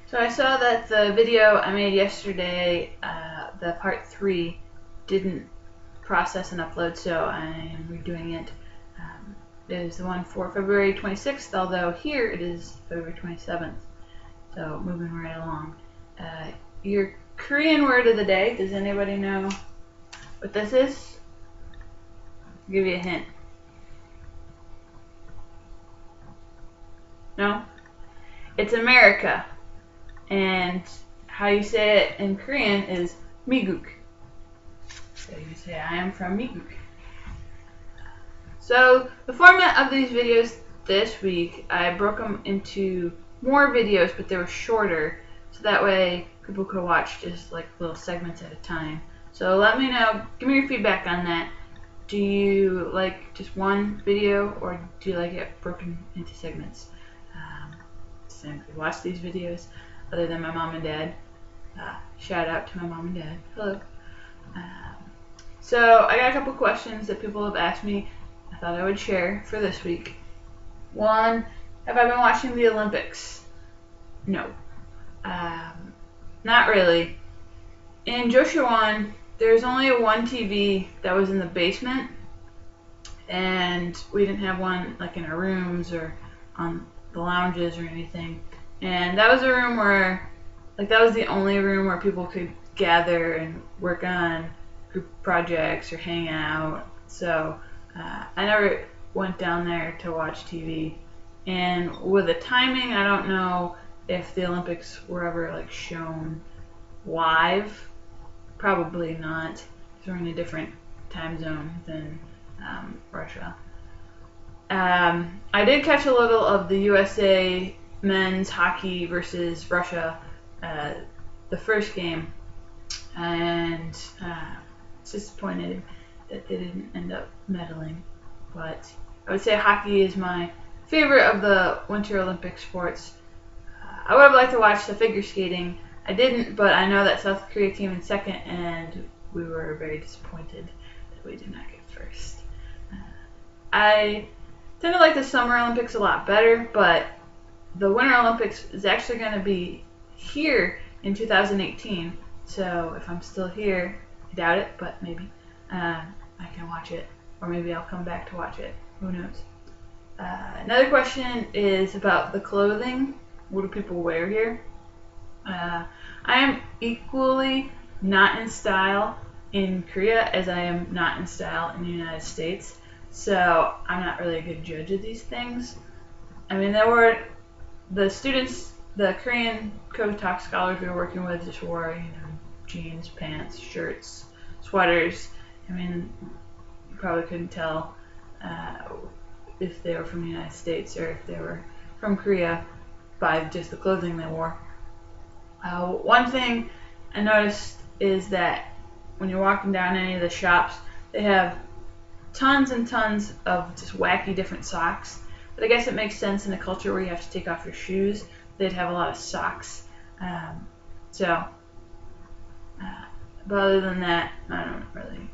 So I saw that the video I made yesterday, the part 3, didn't process and upload, so I'm redoing it. It is the one for February 26th, although here it is February 27th. So moving right along. Your Korean word of the day, does anybody know what this is? I'll give you a hint. No? It's America. And how you say it in Korean is Miguk. So you say, I am from Miguk. So the format of these videos this week, I broke them into more videos, but they were shorter, so that way people could watch just like little segments at a time. So let me know, give me your feedback on that. Do you like just one video, or do you like it broken into segments? Some people watch these videos other than my mom and dad. Shout out to my mom and dad. Hello. So I got a couple questions that people have asked me. I thought I would share for this week. One, have I been watching the Olympics? No. Not really. In Joshuan, there's only one TV that was in the basement, and we didn't have one like in our rooms or on the lounges or anything. And that was a room where, like, that was the only room where people could gather and work on group projects or hang out. So I never went down there to watch TV. And with the timing, I don't know if the Olympics were ever like shown live. Probably not. We're in a different time zone than Russia. I did catch a little of the USA men's hockey versus Russia, the first game, and it's disappointed that they didn't end up medaling. But I would say hockey is my favorite of the Winter Olympic sports. I would have liked to watch the figure skating. I didn't, but I know that South Korea came in second, and we were very disappointed that we did not get first. I tend to like the Summer Olympics a lot better, but the Winter Olympics is actually going to be here in 2018. So if I'm still here, I doubt it, but maybe I can watch it, or maybe I'll come back to watch it. Who knows? Another question is about the clothing. What do people wear here? I am equally not in style in Korea as I am not in style in the United States. So I'm not really a good judge of these things. I mean, there were the students, the Korean Kotak scholars we were working with just wore, jeans, pants, shirts, sweaters. I mean, you probably couldn't tell if they were from the United States or if they were from Korea by just the clothing they wore. One thing I noticed is that when you're walking down any of the shops, they have tons and tons of just wacky different socks. But I guess it makes sense in a culture where you have to take off your shoes. They'd have a lot of socks. But other than that, I don't really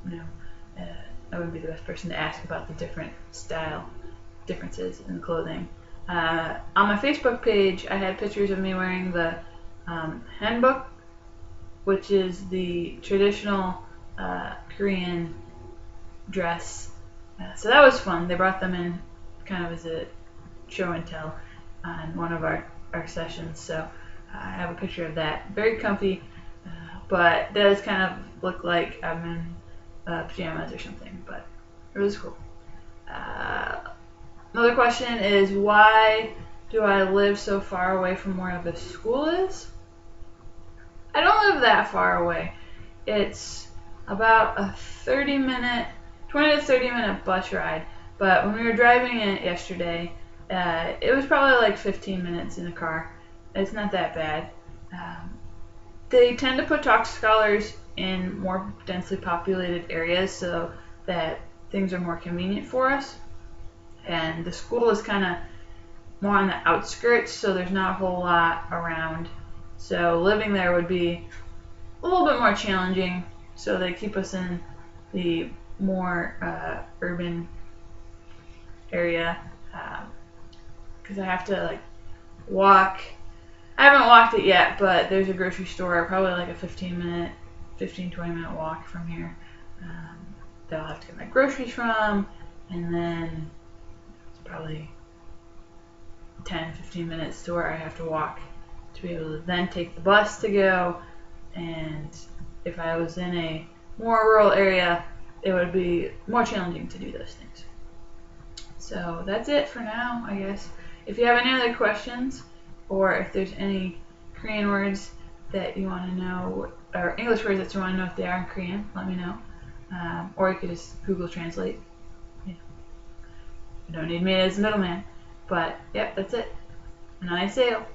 know. I wouldn't be the best person to ask about the different style differences in clothing. On my Facebook page, I had pictures of me wearing the hanbok, which is the traditional Korean dress. So that was fun. They brought them in kind of as a show and tell on one of our sessions. So I have a picture of that. Very comfy, but does kind of look like I'm in pajamas or something, but it was cool. Another question is, why do I live so far away from where the school is? I don't live that far away. It's about a 20 to 30 minute bus ride. But when we were driving it yesterday, it was probably like 15 minutes in a car. It's not that bad. They tend to put talk scholars in more densely populated areas so that things are more convenient for us. And the school is kind of more on the outskirts, so there's not a whole lot around. So living there would be a little bit more challenging. So they keep us in the more urban area because I have to like walk I haven't walked it yet, but there's a grocery store, probably like a 20 minute walk from here. That I'll have to get my groceries from, and then it's probably 10-15 minutes to where I have to walk to be able to then take the bus to go. And if I was in a more rural area, it would be more challenging to do those things. So that's it for now, I guess. If you have any other questions, or if there's any Korean words that you want to know, or English words that you want to know if they are in Korean, let me know. Or you could just Google Translate. You don't need me as a middleman. But, yep, that's it. And I sail.